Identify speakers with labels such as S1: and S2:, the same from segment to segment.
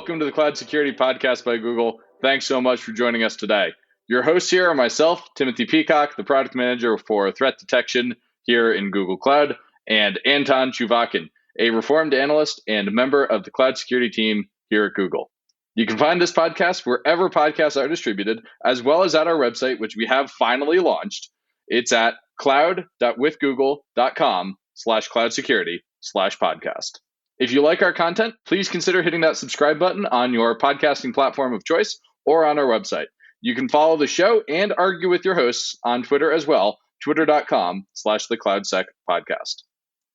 S1: welcome to the Cloud Security Podcast by Google. Thanks so much for joining us today. Your hosts here are myself, Timothy Peacock, the product manager for threat detection here in Google Cloud, and Anton Chuvakin, a reformed analyst and member of the cloud security team here at Google. You can find this podcast wherever podcasts are distributed, as well as at our website, which we have finally launched. It's at cloud.withgoogle.com/cloudsecurity/podcast. If you like our content, please consider hitting that subscribe button on your podcasting platform of choice or on our website. You can follow the show and argue with your hosts on Twitter as well, twitter.com/thecloudsecpodcast.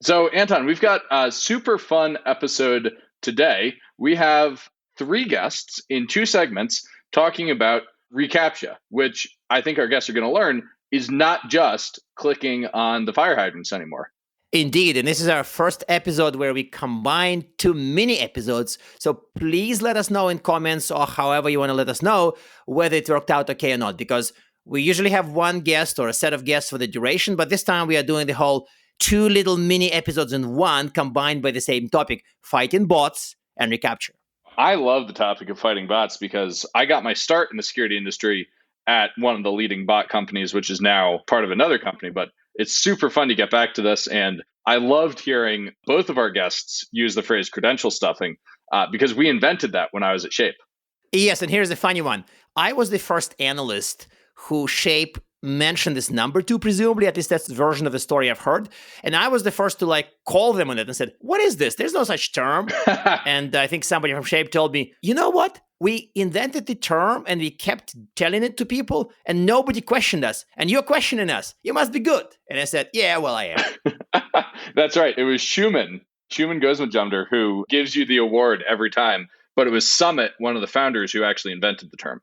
S1: So, Anton, we've got a super fun episode today. We have 3 guests in 2 segments talking about reCAPTCHA, which I think our guests are going to learn is not just clicking on the fire hydrants anymore.
S2: Indeed, and this is our first episode where we combine 2 mini episodes. So please let us know in comments or however you want to let us know whether it worked out okay or not, because we usually have one guest or a set of guests for the duration, but this time we are doing the whole 2 little mini episodes in one combined by the same topic, fighting bots and reCAPTCHA.
S1: I love the topic of fighting bots because I got my start in the security industry at one of the leading bot companies, which is now part of another company, but it's super fun to get back to this. And I loved hearing both of our guests use the phrase credential stuffing because we invented that when I was at Shape.
S2: Yes, and here's the funny one. I was the first analyst who Shape mentioned this number to, presumably, at least that's the version of the story I've heard. And I was the first to call them on it and said, what is this? There's no such term. And I think somebody from Shape told me, you know what? We invented the term and we kept telling it to people and nobody questioned us. And you're questioning us. You must be good. And I said, yeah, well, I am.
S1: That's right. It was Shuman Gosmajumder, who gives you the award every time. But it was Summit, one of the founders, who actually invented the term.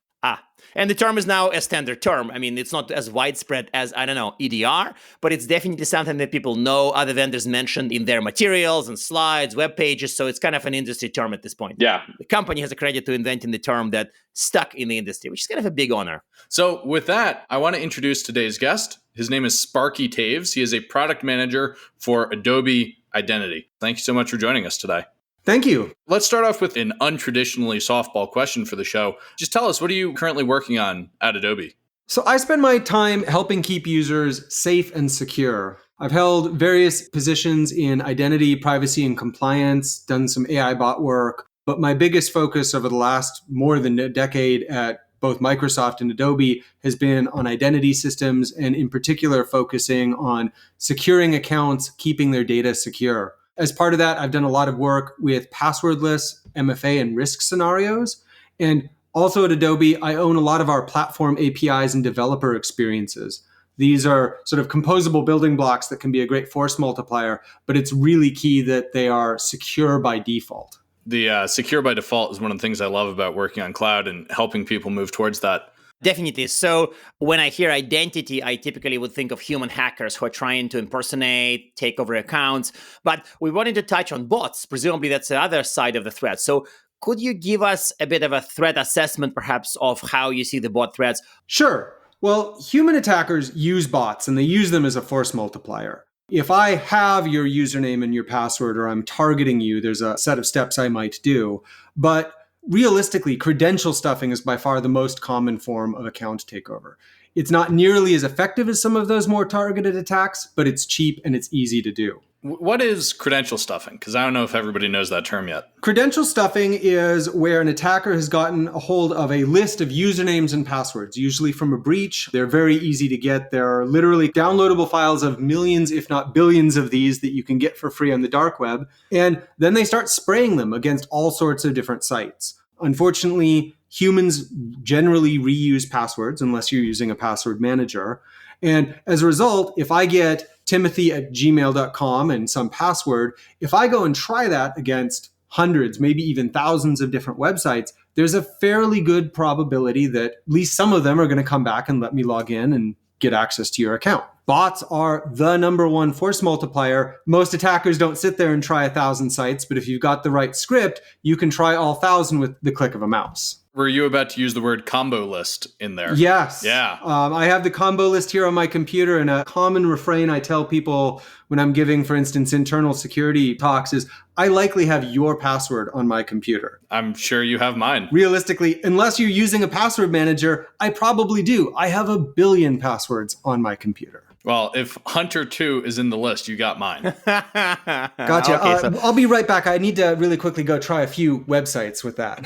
S2: And the term is now a standard term. I mean, it's not as widespread as, EDR, but it's definitely something that people know, other vendors mentioned in their materials and slides, web pages. So it's kind of an industry term at this point.
S1: Yeah.
S2: The company has a credit to inventing the term that stuck in the industry, which is kind of a big honor.
S1: So with that, I want to introduce today's guest. His name is Sparky Toews. He is a product manager for Adobe Identity. Thank you so much for joining us today.
S3: Thank you.
S1: Let's start off with an untraditionally softball question for the show. Just tell us, what are you currently working on at Adobe?
S3: So I spend my time helping keep users safe and secure. I've held various positions in identity, privacy, and compliance, done some AI bot work, but my biggest focus over the last more than a decade at both Microsoft and Adobe has been on identity systems, and in particular focusing on securing accounts, keeping their data secure. As part of that, I've done a lot of work with passwordless MFA and risk scenarios. And also at Adobe, I own a lot of our platform APIs and developer experiences. These are sort of composable building blocks that can be a great force multiplier, but it's really key that they are secure by default.
S1: The secure by default is one of the things I love about working on cloud and helping people move towards that.
S2: Definitely. So when I hear identity, I typically would think of human hackers who are trying to impersonate, take over accounts. But we wanted to touch on bots. Presumably, that's the other side of the threat. So could you give us a bit of a threat assessment, perhaps, of how you see the bot threats?
S3: Sure. Well, human attackers use bots, and they use them as a force multiplier. If I have your username and your password, or I'm targeting you, there's a set of steps I might do. But realistically, credential stuffing is by far the most common form of account takeover. It's not nearly as effective as some of those more targeted attacks, but it's cheap and it's easy to do.
S1: What is credential stuffing? Because I don't know if everybody knows that term yet.
S3: Credential stuffing is where an attacker has gotten a hold of a list of usernames and passwords, usually from a breach. They're very easy to get. There are literally downloadable files of millions, if not billions of these that you can get for free on the dark web. And then they start spraying them against all sorts of different sites. Unfortunately, humans generally reuse passwords unless you're using a password manager. And as a result, if I get timothy@gmail.com and some password, if I go and try that against hundreds, maybe even thousands of different websites, there's a fairly good probability that at least some of them are going to come back and let me log in and get access to your account. Bots are the number one force multiplier. Most attackers don't sit there and try 1,000 sites, but if you've got the right script, you can try all 1,000 with the click of a mouse.
S1: Were you about to use the word combo list in there?
S3: Yes.
S1: Yeah.
S3: I have the combo list here on my computer, and a common refrain I tell people when I'm giving, for instance, internal security talks is, I likely have your password on my computer.
S1: I'm sure you have mine.
S3: Realistically, unless you're using a password manager, I probably do. I have 1 billion passwords on my computer.
S1: Well, if Hunter 2 is in the list, you got mine.
S3: Gotcha.
S2: Okay,
S3: I'll be right back. I need to really quickly go try a few websites with that.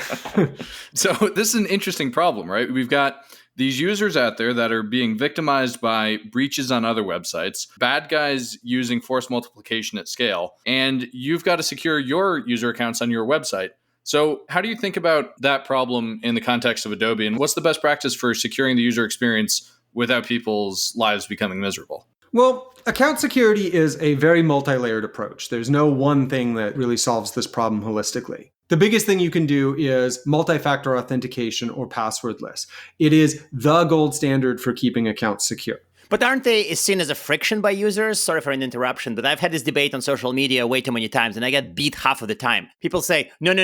S1: So this is an interesting problem, right? We've got these users out there that are being victimized by breaches on other websites, bad guys using force multiplication at scale, and you've got to secure your user accounts on your website. So how do you think about that problem in the context of Adobe, and what's the best practice for securing the user experience without people's lives becoming miserable?
S3: Well, account security is a very multi-layered approach. There's no one thing that really solves this problem holistically. The biggest thing you can do is multi-factor authentication or passwordless. It is the gold standard for keeping accounts secure.
S2: But aren't they seen as a friction by users? Sorry for an interruption, but I've had this debate on social media way too many times, and I get beat half of the time. People say, no,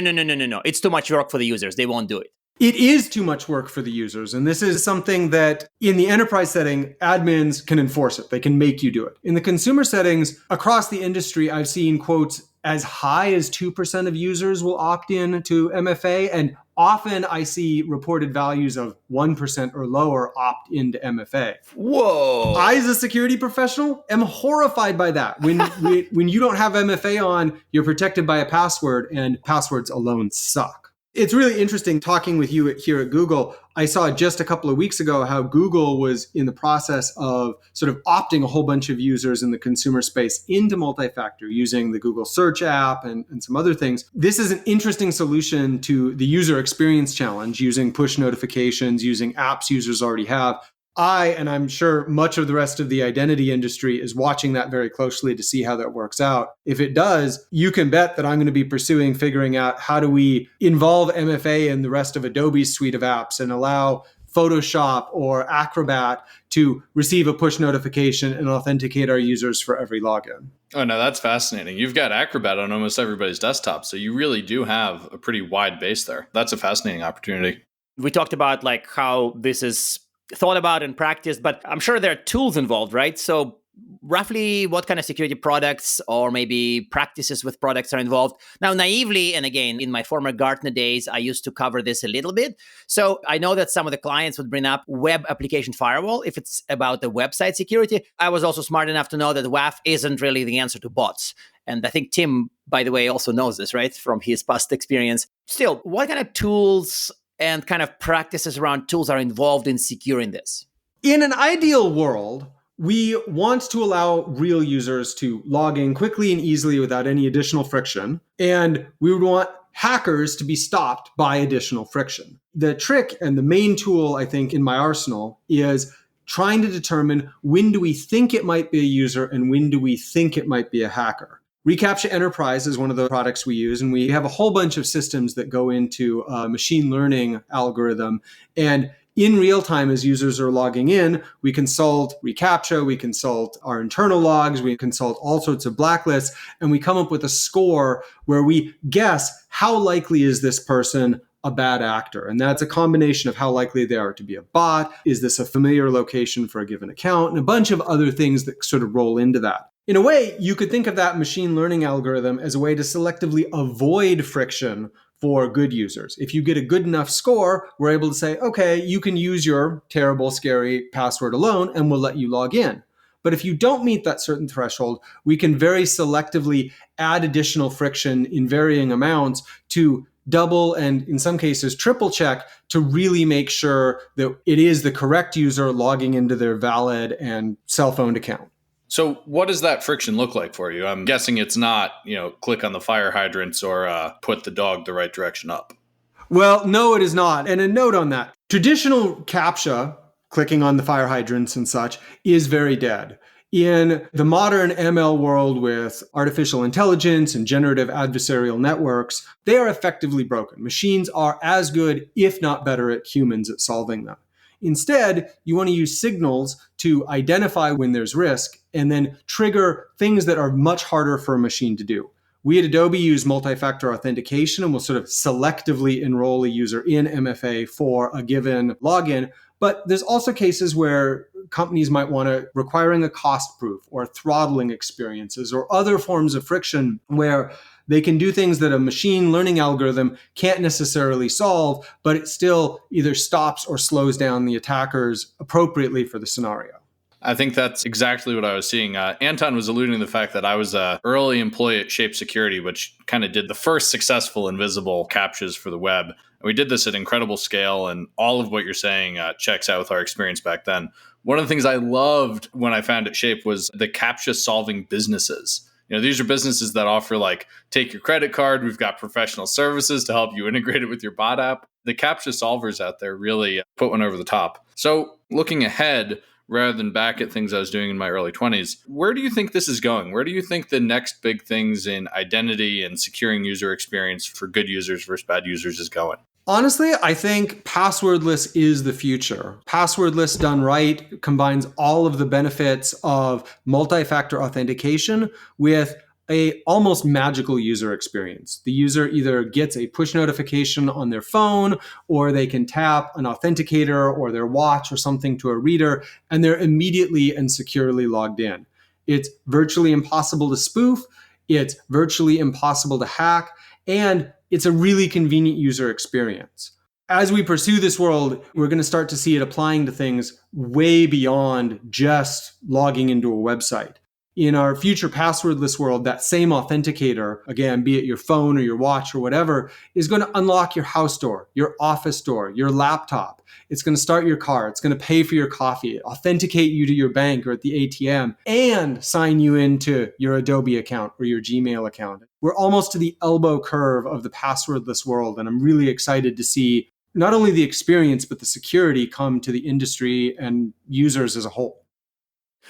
S2: it's too much work for the users. They won't do it.
S3: It is too much work for the users. And this is something that in the enterprise setting, admins can enforce it. They can make you do it. In the consumer settings, across the industry, I've seen quotes as high as 2% of users will opt in to MFA. And often I see reported values of 1% or lower opt into MFA.
S2: Whoa.
S3: I, as a security professional, am horrified by that. When you don't have MFA on, you're protected by a password, and passwords alone suck. It's really interesting talking with you here at Google. I saw just a couple of weeks ago how Google was in the process of sort of opting a whole bunch of users in the consumer space into multi-factor using the Google Search app and some other things. This is an interesting solution to the user experience challenge using push notifications, using apps users already have. And I'm sure much of the rest of the identity industry is watching that very closely to see how that works out. If it does, you can bet that I'm going to be figuring out how do we involve MFA in the rest of Adobe's suite of apps and allow Photoshop or Acrobat to receive a push notification and authenticate our users for every login.
S1: Oh, no, that's fascinating. You've got Acrobat on almost everybody's desktop, so you really do have a pretty wide base there. That's a fascinating opportunity.
S2: We talked about like how this is thought about and practiced, but I'm sure there are tools involved, right? So roughly what kind of security products or maybe practices with products are involved? Now, naively, and again, in my former Gartner days, I used to cover this a little bit. So I know that some of the clients would bring up web application firewall if it's about the website security. I was also smart enough to know that WAF isn't really the answer to bots. And I think Tim, by the way, also knows this, right? From his past experience. Still, what kind of tools and kind of practices around tools are involved in securing this?
S3: In an ideal world, we want to allow real users to log in quickly and easily without any additional friction. And we would want hackers to be stopped by additional friction. The trick and the main tool, I think, in my arsenal is trying to determine when do we think it might be a user and when do we think it might be a hacker. reCAPTCHA Enterprise is one of the products we use, and we have a whole bunch of systems that go into a machine learning algorithm. And in real time, as users are logging in, we consult reCAPTCHA, we consult our internal logs, we consult all sorts of blacklists, and we come up with a score where we guess how likely is this person a bad actor. And that's a combination of how likely they are to be a bot. Is this a familiar location for a given account? And a bunch of other things that sort of roll into that. In a way, you could think of that machine learning algorithm as a way to selectively avoid friction for good users. If you get a good enough score, we're able to say, okay, you can use your terrible, scary password alone, and we'll let you log in. But if you don't meet that certain threshold, we can very selectively add additional friction in varying amounts to double and in some cases triple check to really make sure that it is the correct user logging into their valid and self-owned account.
S1: So what does that friction look like for you? I'm guessing it's not, click on the fire hydrants or put the dog the right direction up.
S3: Well, no, it is not. And a note on that. Traditional CAPTCHA, clicking on the fire hydrants and such, is very dead. In the modern ML world with artificial intelligence and generative adversarial networks, they are effectively broken. Machines are as good, if not better, at humans at solving them. Instead, you want to use signals to identify when there's risk and then trigger things that are much harder for a machine to do. We at Adobe use multi-factor authentication and will sort of selectively enroll a user in MFA for a given login. But there's also cases where companies might want to requiring a cost proof or throttling experiences or other forms of friction where they can do things that a machine learning algorithm can't necessarily solve, but it still either stops or slows down the attackers appropriately for the scenario.
S1: I think that's exactly what I was seeing. Anton was alluding to the fact that I was an early employee at Shape Security, which kind of did the first successful invisible CAPTCHAs for the web. And we did this at incredible scale, and all of what you're saying checks out with our experience back then. One of the things I loved when I found at Shape was the CAPTCHA solving businesses. These are businesses that offer take your credit card. We've got professional services to help you integrate it with your bot app. The CAPTCHA solvers out there really put one over the top. So looking ahead, rather than back at things I was doing in my early 20s, where do you think this is going? Where do you think the next big things in identity and securing user experience for good users versus bad users is going?
S3: Honestly, I think passwordless is the future. Passwordless done right combines all of the benefits of multi-factor authentication with a almost magical user experience. The user either gets a push notification on their phone, or they can tap an authenticator or their watch or something to a reader, and they're immediately and securely logged in. It's virtually impossible to spoof. It's virtually impossible to hack. And it's a really convenient user experience. As we pursue this world, we're going to start to see it applying to things way beyond just logging into a website. In our future passwordless world, that same authenticator, again, be it your phone or your watch or whatever, is going to unlock your house door, your office door, your laptop. It's going to start your car. It's going to pay for your coffee, authenticate you to your bank or at the ATM, and sign you into your Adobe account or your Gmail account. We're almost to the elbow curve of the passwordless world, and I'm really excited to see not only the experience, but the security come to the industry and users as a whole.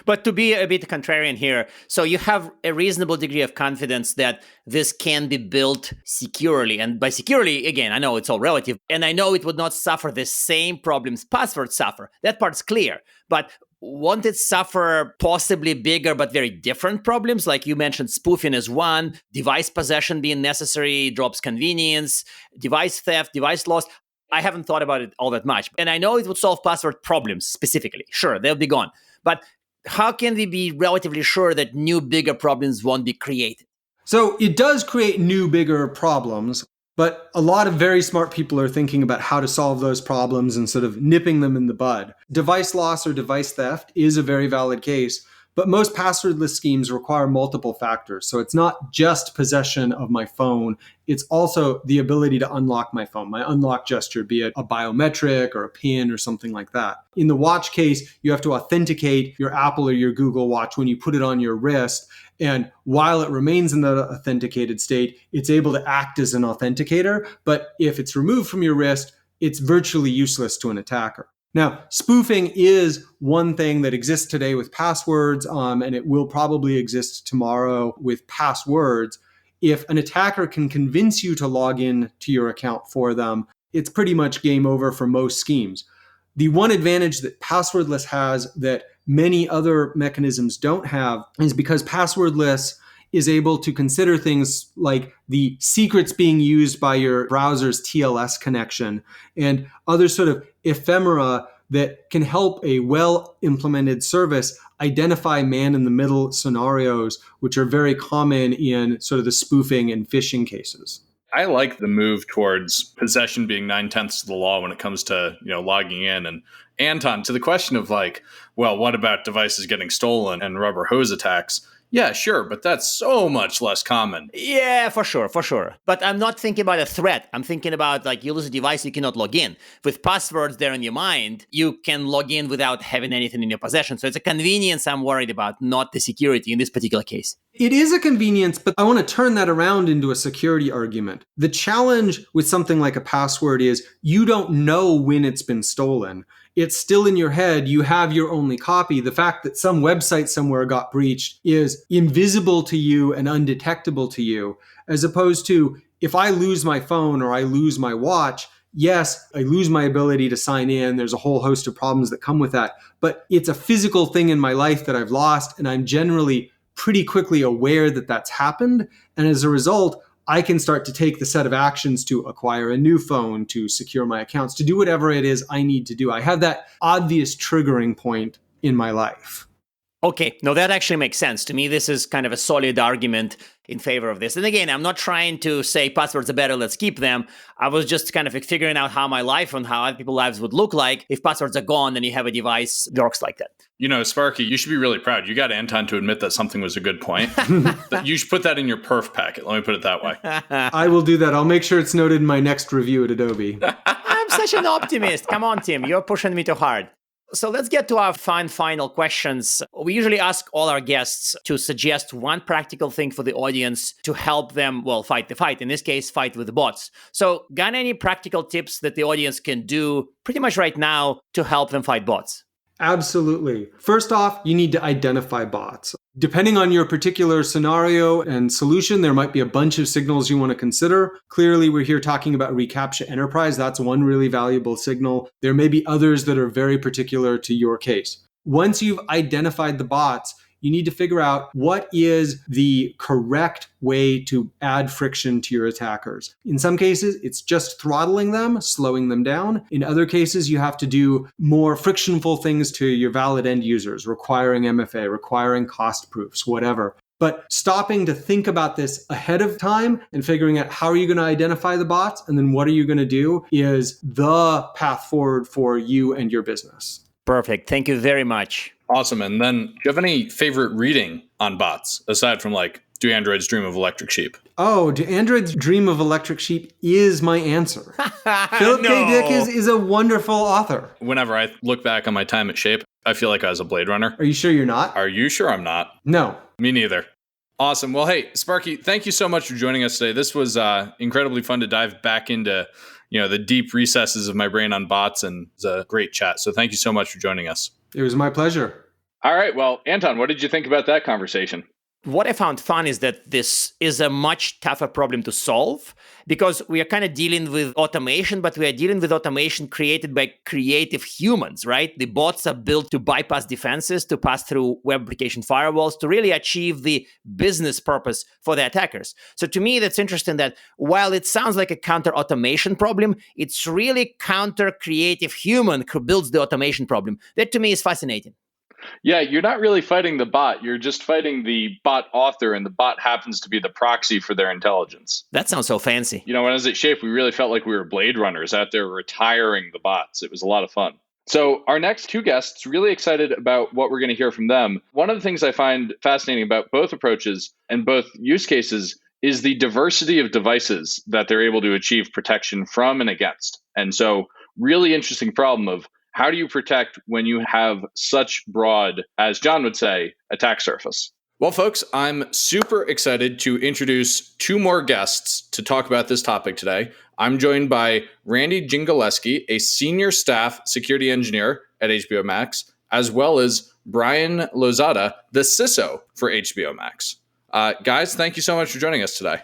S2: But to be a bit contrarian here, so you have a reasonable degree of confidence that this can be built securely. And by securely, again, I know it's all relative, and I know it would not suffer the same problems passwords suffer. That part's clear. But won't it suffer possibly bigger but very different problems? Like you mentioned, spoofing is one, device possession being necessary drops convenience, device theft, device loss. I haven't thought about it all that much. And I know it would solve password problems specifically. Sure, they'll be gone. But how can we be relatively sure that new, bigger problems won't be created?
S3: So it does create new, bigger problems, but a lot of very smart people are thinking about how to solve those problems and sort of nipping them in the bud. Device loss or device theft is a very valid case, but most passwordless schemes require multiple factors. So it's not just possession of my phone. It's also the ability to unlock my phone, my unlock gesture, be it a biometric or a PIN or something like that. In the watch case, you have to authenticate your Apple or your Google Watch when you put it on your wrist. And while it remains in the authenticated state, it's able to act as an authenticator. But if it's removed from your wrist, it's virtually useless to an attacker. Now, spoofing is one thing that exists today with passwords, and it will probably exist tomorrow with passwords. If an attacker can convince you to log in to your account for them, it's pretty much game over for most schemes. The one advantage that passwordless has that many other mechanisms don't have is because passwordless is able to consider things like the secrets being used by your browser's TLS connection and other sort of ephemera that can help a well-implemented service identify man-in-the-middle scenarios, which are very common in sort of the spoofing and phishing cases.
S1: I like the move towards possession being 9/10 of the law when it comes to logging in. And Anton, to the question of well, what about devices getting stolen and rubber hose attacks? Yeah, sure, but that's so much less common.
S2: Yeah, for sure. But I'm not thinking about a threat. I'm thinking about you lose a device, you cannot log in. With passwords there in your mind, you can log in without having anything in your possession. So it's a convenience I'm worried about, not the security in this particular case.
S3: It is a convenience, but I want to turn that around into a security argument. The challenge with something like a password is you don't know when it's been stolen. It's still in your head. You have your only copy. The fact that some website somewhere got breached is invisible to you and undetectable to you, as opposed to if I lose my phone or I lose my watch, yes, I lose my ability to sign in. There's a whole host of problems that come with that. But it's a physical thing in my life that I've lost, and I'm generally pretty quickly aware that that's happened. And as a result, I can start to take the set of actions to acquire a new phone, to secure my accounts, to do whatever it is I need to do. I have that obvious triggering point in my life.
S2: Okay, no, that actually makes sense. To me, this is kind of a solid argument in favor of this. And again, I'm not trying to say passwords are better, let's keep them. I was just kind of figuring out how my life and how other people's lives would look like if passwords are gone and you have a device that works like that.
S1: You know, Sparky, you should be really proud. You got Anton to admit that something was a good point. You should put that in your perf packet. Let me put it that way.
S3: I will do that. I'll make sure it's noted in my next review at Adobe.
S2: I'm such an optimist. Come on, Tim, you're pushing me too hard. So let's get to our final questions. We usually ask all our guests to suggest one practical thing for the audience to help them, well, fight the fight. In this case, fight with the bots. So got any practical tips that the audience can do pretty much right now to help them fight bots?
S3: Absolutely. First off, you need to identify bots. Depending on your particular scenario and solution, there might be a bunch of signals you want to consider. Clearly, we're here talking about reCAPTCHA Enterprise. That's one really valuable signal. There may be others that are very particular to your case. Once you've identified the bots, you need to figure out what is the correct way to add friction to your attackers. In some cases, it's just throttling them, slowing them down. In other cases, you have to do more frictionful things to your valid end users, requiring MFA, requiring cost proofs, whatever. But stopping to think about this ahead of time and figuring out how are you going to identify the bots and then what are you going to do is the path forward for you and your business.
S2: Perfect. Thank you very much.
S1: Awesome. And then do you have any favorite reading on bots aside from like, do androids dream of electric sheep?
S3: Oh, do androids dream of electric sheep is my answer. Philip K. Dick is a wonderful author.
S1: Whenever I look back on my time at Shape, I feel like I was a Blade Runner.
S3: Are you sure you're not?
S1: Are you sure I'm not?
S3: No.
S1: Me neither. Awesome. Well, hey, Sparky, thank you so much for joining us today. This was incredibly fun to dive back into the deep recesses of my brain on bots, and it was a great chat. So thank you so much for joining us.
S3: It was my pleasure.
S1: All right. Well, Anton, what did you think about that conversation?
S2: What I found fun is that this is a much tougher problem to solve because we are kind of dealing with automation, but we are dealing with automation created by creative humans, right? The bots are built to bypass defenses, to pass through web application firewalls, to really achieve the business purpose for the attackers. So to me, that's interesting that while it sounds like a counter-automation problem, it's really counter-creative human who builds the automation problem. That to me is fascinating.
S1: Yeah, you're not really fighting the bot. You're just fighting the bot author, and the bot happens to be the proxy for their intelligence.
S2: That sounds so fancy.
S1: When I was at Shape, we really felt like we were Blade Runners out there retiring the bots. It was a lot of fun. So our next two guests, really excited about what we're going to hear from them. One of the things I find fascinating about both approaches and both use cases is the diversity of devices that they're able to achieve protection from and against. And so really interesting problem of how do you protect when you have such broad, as John would say, attack surface? Well, folks, I'm super excited to introduce two more guests to talk about this topic today. I'm joined by Randy Gingeleski, a senior staff security engineer at HBO Max, as well as Brian Lozada, the CISO for HBO Max. Guys, thank you so much for joining us today.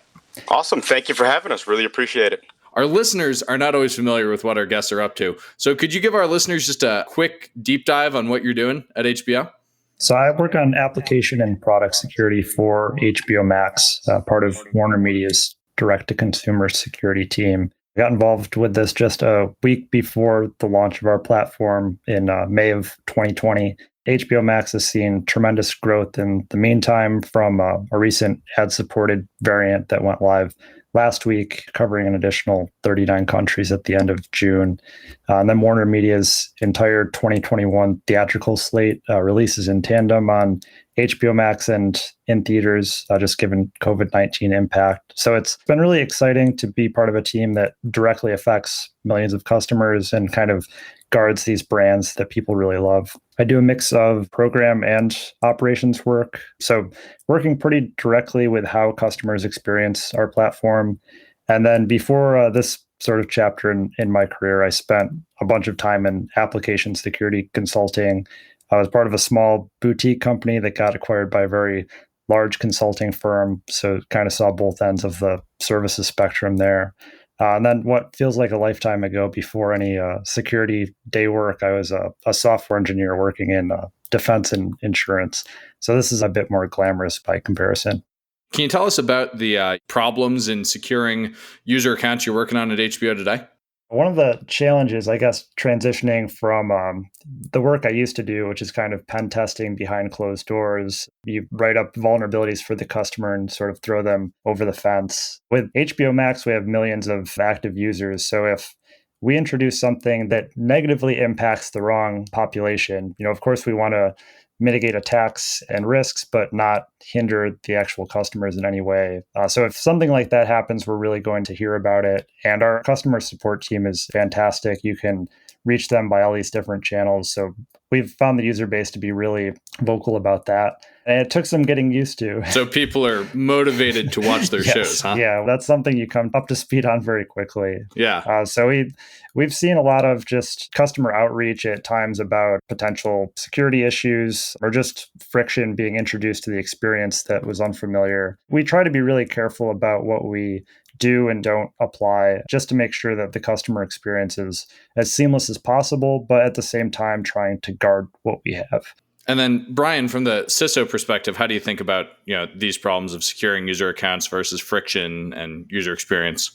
S4: Awesome. Thank you for having us. Really appreciate it.
S1: Our listeners are not always familiar with what our guests are up to. So could you give our listeners just a quick deep dive on what you're doing at HBO?
S5: So I work on application and product security for HBO Max, part of Warner Media's direct-to-consumer security team. I got involved with this just a week before the launch of our platform in May of 2020. HBO Max has seen tremendous growth in the meantime from a recent ad-supported variant that went live last week, covering an additional 39 countries at the end of June. And then Warner Media's entire 2021 theatrical slate releases in tandem on HBO Max and in theaters, just given COVID-19 impact. So it's been really exciting to be part of a team that directly affects millions of customers and kind of guards these brands that people really love. I do a mix of program and operations work. So working pretty directly with how customers experience our platform. And then before this sort of chapter in my career, I spent a bunch of time in application security consulting. I was part of a small boutique company that got acquired by a very large consulting firm. So kind of saw both ends of the services spectrum there. And then what feels like a lifetime ago, before any security day work, I was a software engineer working in defense and insurance. So this is a bit more glamorous by comparison.
S1: Can you tell us about the problems in securing user accounts you're working on at HBO today?
S5: One of the challenges, I guess, transitioning from the work I used to do, which is kind of pen testing behind closed doors, you write up vulnerabilities for the customer and sort of throw them over the fence. With HBO Max, we have millions of active users. So if we introduce something that negatively impacts the wrong population, of course, we want to mitigate attacks and risks, but not hinder the actual customers in any way. So if something like that happens, we're really going to hear about it. And our customer support team is fantastic. You can reach them by all these different channels. So we've found the user base to be really vocal about that. And it took some getting used to.
S1: So people are motivated to watch their
S5: Yes,
S1: shows, huh?
S5: Yeah, that's something you come up to speed on very quickly.
S1: Yeah.
S5: So we've seen a lot of just customer outreach at times about potential security issues or just friction being introduced to the experience that was unfamiliar. We try to be really careful about what we do and don't apply, just to make sure that the customer experience is as seamless as possible, but at the same time trying to guard what we have.
S1: And then, Brian, from the CISO perspective, how do you think about these problems of securing user accounts versus friction and user experience?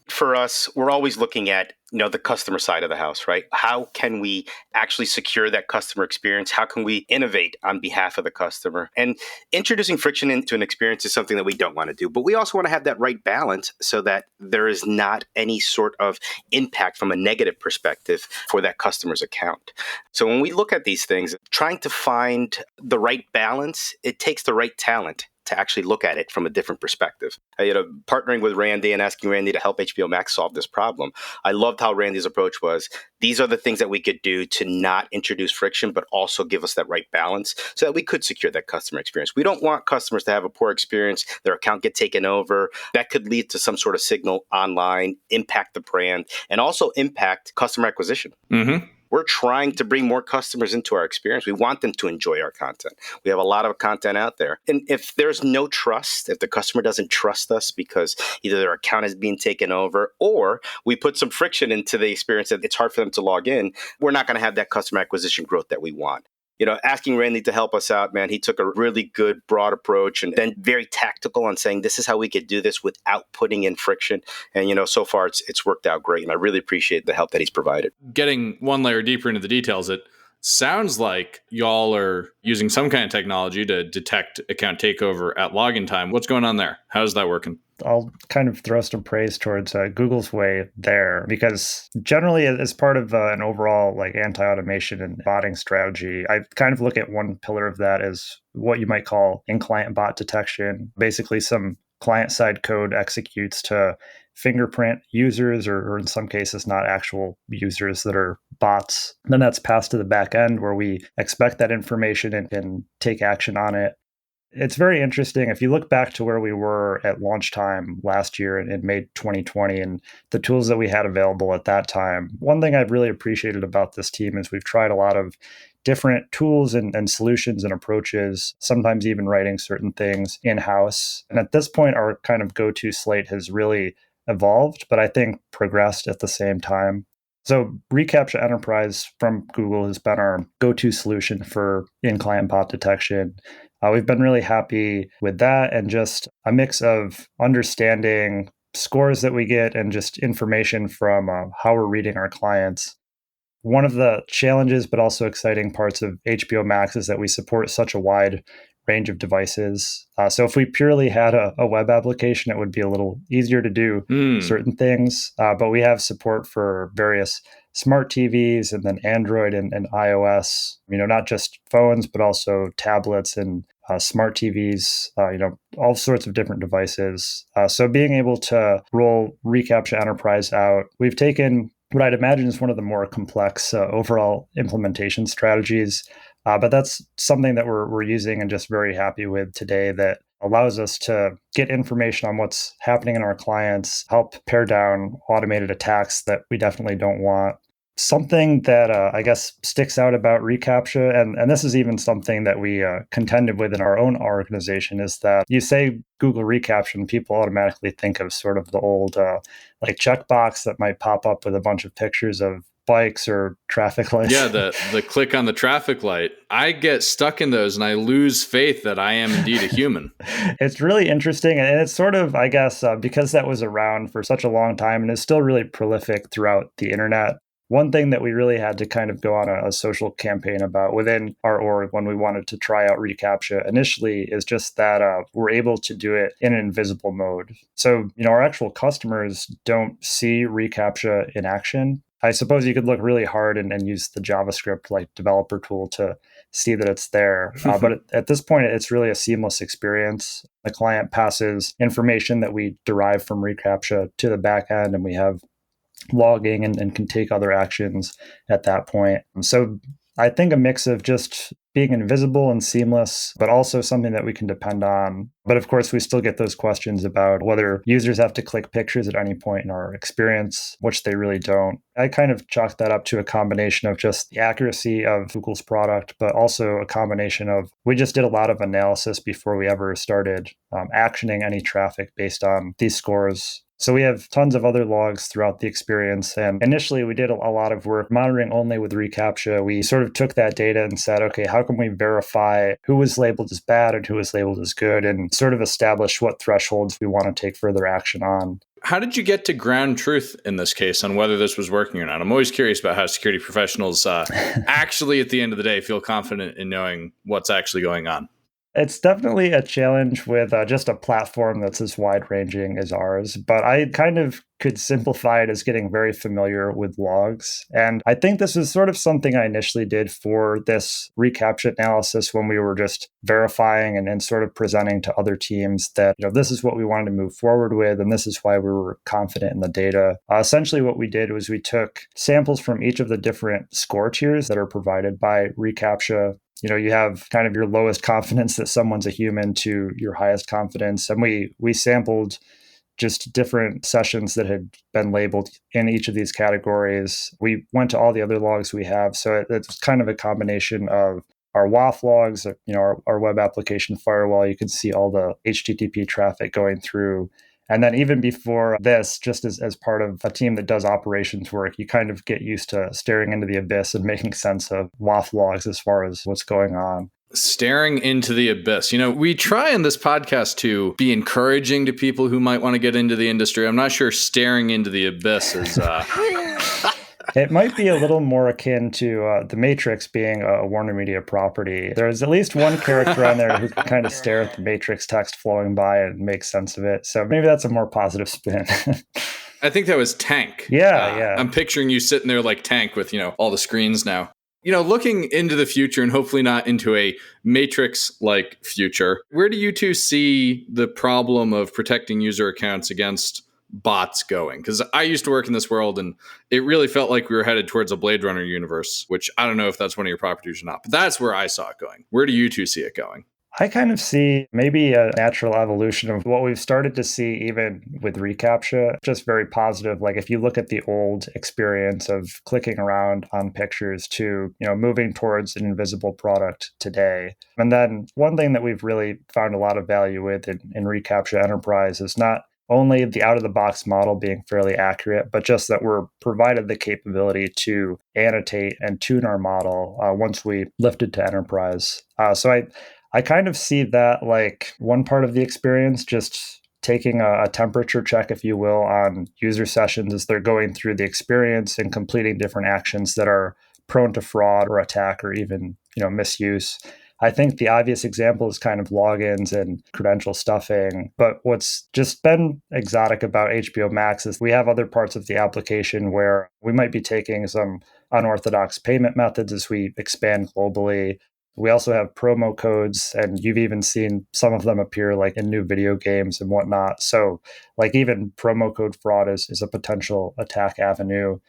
S4: For us, we're always looking at the customer side of the house, right? How can we actually secure that customer experience? How can we innovate on behalf of the customer? And introducing friction into an experience is something that we don't want to do, but we also want to have that right balance so that there is not any sort of impact from a negative perspective for that customer's account. So when we look at these things, trying to find the right balance, it takes the right talent to actually look at it from a different perspective. Partnering with Randy and asking Randy to help HBO Max solve this problem. I loved how Randy's approach was, these are the things that we could do to not introduce friction, but also give us that right balance so that we could secure that customer experience. We don't want customers to have a poor experience, their account get taken over. That could lead to some sort of signal online, impact the brand, and also impact customer acquisition.
S1: Mm-hmm.
S4: We're trying to bring more customers into our experience. We want them to enjoy our content. We have a lot of content out there. And if there's no trust, if the customer doesn't trust us because either their account is being taken over or we put some friction into the experience that it's hard for them to log in, we're not going to have that customer acquisition growth that we want. Asking Randy to help us out, man, he took a really good broad approach and then very tactical on saying this is how we could do this without putting in friction. And, so far it's worked out great. And I really appreciate the help that he's provided.
S1: Getting one layer deeper into the details, it sounds like y'all are using some kind of technology to detect account takeover at login time. What's going on there? How's that working?
S5: I'll kind of throw some praise towards Google's way there, because generally as part of an overall anti-automation and botting strategy, I kind of look at one pillar of that as what you might call in-client bot detection. Basically, some client-side code executes to fingerprint users or in some cases not actual users that are bots. Then that's passed to the back end where we expect that information and take action on it. It's very interesting. If you look back to where we were at launch time last year in May 2020 and the tools that we had available at that time, one thing I've really appreciated about this team is we've tried a lot of different tools and solutions and approaches, sometimes even writing certain things in-house. And at this point, our kind of go-to slate has really evolved, but I think progressed at the same time. So reCAPTCHA Enterprise from Google has been our go-to solution for in-client bot detection. We've been really happy with that and just a mix of understanding scores that we get and just information from how we're reading our clients. One of the challenges, but also exciting parts of HBO Max is that we support such a wide range of devices. So if we purely had a web application, it would be a little easier to do certain things. But we have support for various smart TVs and then Android and iOS, not just phones, but also tablets and smart TVs, all sorts of different devices. So being able to roll reCAPTCHA Enterprise out, we've taken what I'd imagine is one of the more complex overall implementation strategies. But that's something that we're using and just very happy with today that allows us to get information on what's happening in our clients, help pare down automated attacks that we definitely don't want. something that I guess sticks out about reCAPTCHA, and this is even something that we contended with in our own organization, is that you say Google reCAPTCHA and people automatically think of sort of the old like checkbox that might pop up with a bunch of pictures of bikes or traffic lights.
S1: Yeah, the click on the traffic light. I get stuck in those and I lose faith that I am indeed a human.
S5: It's really interesting. And it's sort of, I guess, because that was around for such a long time and is still really prolific throughout the internet. One thing that we really had to kind of go on a social campaign about within our org when we wanted to try out reCAPTCHA initially is just that we're able to do it in an invisible mode. So, our actual customers don't see reCAPTCHA in action. I suppose you could look really hard and use the JavaScript like developer tool to see that it's there. But at this point, it's really a seamless experience. The client passes information that we derive from reCAPTCHA to the backend, and we have logging and can take other actions at that point. So I think a mix of just being invisible and seamless, but also something that we can depend on. But of course, we still get those questions about whether users have to click pictures at any point in our experience, which they really don't. I kind of chalk that up to a combination of just the accuracy of Google's product, but also a combination of, we just did a lot of analysis before we ever started actioning any traffic based on these scores. So we have tons of other logs throughout the experience. And initially, we did a lot of work monitoring only with reCAPTCHA. We sort of took that data and said, okay, how can we verify who was labeled as bad and who was labeled as good, and sort of establish what thresholds we want to take further action on.
S1: How did you get to ground truth in this case on whether this was working or not? I'm always curious about how security professionals actually, at the end of the day, feel confident in knowing what's actually going on.
S5: It's definitely a challenge with just a platform that's as wide-ranging as ours, but I kind of could simplify it as getting very familiar with logs. And I think this is sort of something I initially did for this reCAPTCHA analysis when we were just verifying and sort of presenting to other teams that, this is what we wanted to move forward with, and this is why we were confident in the data. Essentially, what we did was we took samples from each of the different score tiers that are provided by reCAPTCHA. You have kind of your lowest confidence that someone's a human to your highest confidence. And we sampled just different sessions that had been labeled in each of these categories. We went to all the other logs we have. So it's kind of a combination of our WAF logs, our web application firewall. You can see all the HTTP traffic going through. And then even before this, just as part of a team that does operations work, you kind of get used to staring into the abyss and making sense of WAF logs as far as what's going on.
S1: Staring into the abyss. We try in this podcast to be encouraging to people who might want to get into the industry. I'm not sure staring into the abyss is...
S5: It might be a little more akin to The Matrix being a Warner Media property. There's at least one character on there who can kind of stare at the Matrix text flowing by and make sense of it. So maybe that's a more positive spin.
S1: I think that was Tank.
S5: Yeah.
S1: I'm picturing you sitting there like Tank with, all the screens now. Looking into the future and hopefully not into a Matrix-like future, where do you two see the problem of protecting user accounts against bots going? Because I used to work in this world and it really felt like we were headed towards a Blade Runner universe, which I don't know if that's one of your properties or not, but that's where I saw it going. Where do you two see it going?
S5: I kind of see maybe a natural evolution of what we've started to see even with reCAPTCHA, just very positive. Like if you look at the old experience of clicking around on pictures to, moving towards an invisible product today. And then one thing that we've really found a lot of value with in reCAPTCHA Enterprise is not only the out-of-the-box model being fairly accurate, but just that we're provided the capability to annotate and tune our model once we lift it to enterprise. So I kind of see that like one part of the experience, just taking a temperature check, if you will, on user sessions as they're going through the experience and completing different actions that are prone to fraud or attack or even, misuse. I think the obvious example is kind of logins and credential stuffing. But what's just been exotic about HBO Max is we have other parts of the application where we might be taking some unorthodox payment methods as we expand globally. We also have promo codes, and you've even seen some of them appear like in new video games and whatnot. So like even promo code fraud is a potential attack avenue.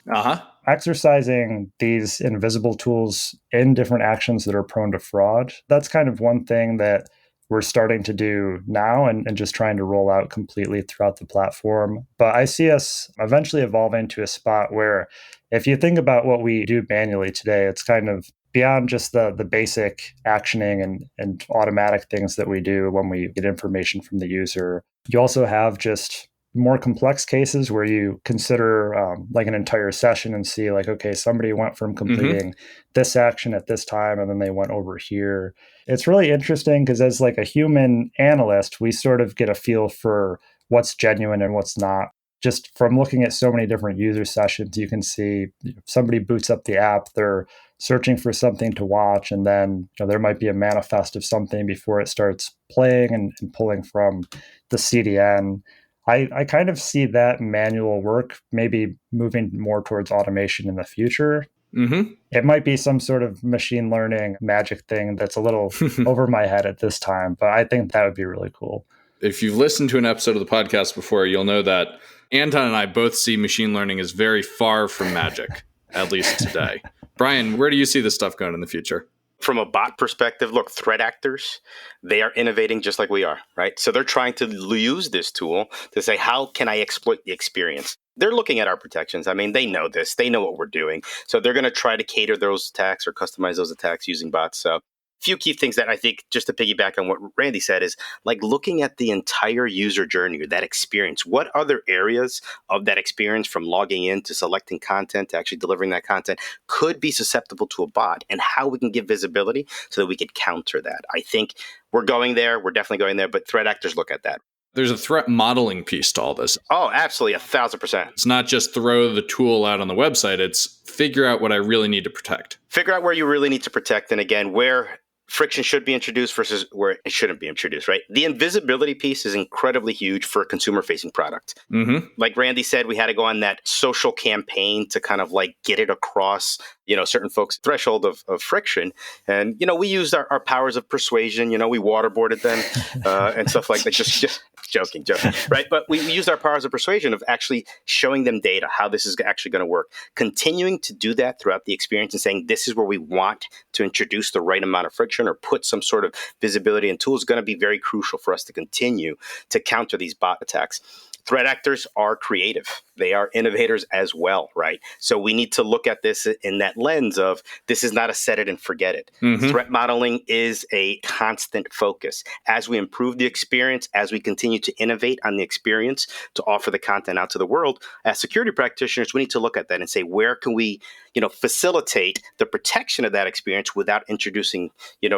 S5: Exercising these invisible tools in different actions that are prone to fraud, that's kind of one thing that we're starting to do now and just trying to roll out completely throughout the platform. But I see us eventually evolving to a spot where If you think about what we do manually today, it's kind of beyond just the basic actioning and automatic things that we do when we get information from the user. You also have just more complex cases where you consider like an entire session and see like, okay, somebody went from completing this action at this time and then they went over here. It's really interesting because as like a human analyst, we sort of get a feel for what's genuine and what's not. Just from looking at so many different user sessions, you can see if somebody boots up the app, they're searching for something to watch, and then there might be a manifest of something before it starts playing and pulling from the CDN. I kind of see that manual work maybe moving more towards automation in the future. It might be some sort of machine learning magic thing that's a little over my head at this time, but I think that would be really cool.
S1: If you've listened to an episode of the podcast before, you'll know that Anton and I both see machine learning as very far from magic, at least today. Brian, where do you see this stuff going in the future?
S4: From a bot perspective, look, threat actors, they are innovating just like we are, right? So they're trying to use this tool to say, how can I exploit the experience? They're looking at our protections. I mean, they know this. They know what we're doing. So they're going to try to cater those attacks or customize those attacks using bots. So few key things that I think, just to piggyback on what Randy said, is like looking at the entire user journey or that experience. What other areas of that experience, from logging in to selecting content to actually delivering that content, could be susceptible to a bot, and how we can give visibility so that we could counter that. I think we're going there. We're definitely going there, but threat actors look at that.
S1: There's a threat modeling piece to all this.
S4: Oh, absolutely. 1,000%.
S1: It's not just throw the tool out on the website. It's figure out what I really need to protect.
S4: Figure out where you really need to protect. And again, where friction should be introduced versus where it shouldn't be introduced, right? The invisibility piece is incredibly huge for a consumer-facing product. Like Randy said, we had to go on that social campaign to kind of like get it across, certain folks' threshold of friction. And, we used our powers of persuasion, we waterboarded them and stuff like that. Just joking, right? But we used our powers of persuasion of actually showing them data, how this is actually going to work. Continuing to do that throughout the experience and saying, this is where we want to introduce the right amount of friction or put some sort of visibility and tools is going to be very crucial for us to continue to counter these bot attacks. Threat actors are creative. They are innovators as well, right? So we need to look at this in that lens of this is not a set it and forget it. Threat modeling is a constant focus. As we improve the experience, as we continue to innovate on the experience to offer the content out to the world, as security practitioners, we need to look at that and say, where can we, facilitate the protection of that experience without introducing,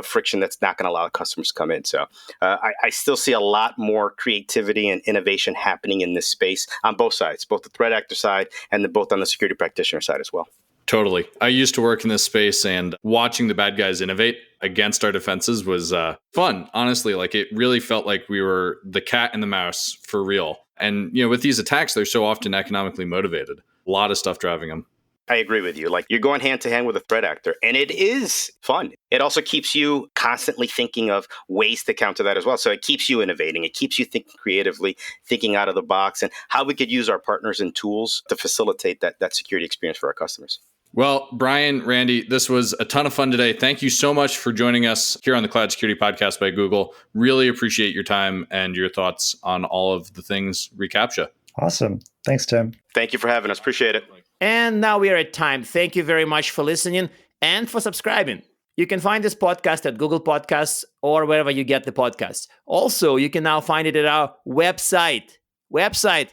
S4: friction that's not going to allow customers to come in. So I still see a lot more creativity and innovation happening in this space on both sides, both the threat actor side and both on the security practitioner side as well.
S1: Totally. I used to work in this space, and watching the bad guys innovate against our defenses was fun. Honestly, like it really felt like we were the cat and the mouse for real. And, with these attacks, they're so often economically motivated. A lot of stuff driving them.
S4: I agree with you. Like you're going hand to hand with a threat actor, and it is fun. It also keeps you constantly thinking of ways to counter that as well. So it keeps you innovating. It keeps you thinking creatively, thinking out of the box, and how we could use our partners and tools to facilitate that security experience for our customers.
S1: Well, Brian, Randy, this was a ton of fun today. Thank you so much for joining us here on the Cloud Security Podcast by Google. Really appreciate your time and your thoughts on all of the things reCAPTCHA.
S5: Awesome. Thanks, Tim.
S4: Thank you for having us. Appreciate it.
S2: And now we are at time. Thank you very much for listening and for subscribing. You can find this podcast at Google Podcasts or wherever you get the podcasts. Also, you can now find it at our website.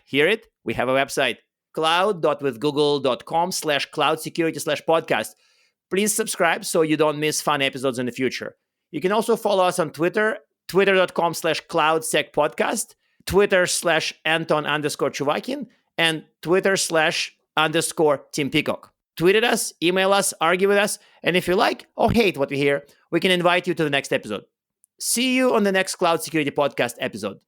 S2: Hear it? We have a website. cloud.withgoogle.com/cloudsecurity/podcast. Please subscribe so you don't miss fun episodes in the future. You can also follow us on Twitter, twitter.com/cloudsecpodcast, Twitter/Anton_Chuvakin, and Twitter/_Tim Peacock. Tweet at us, email us, argue with us, and if you like or hate what we hear, we can invite you to the next episode. See you on the next Cloud Security Podcast episode.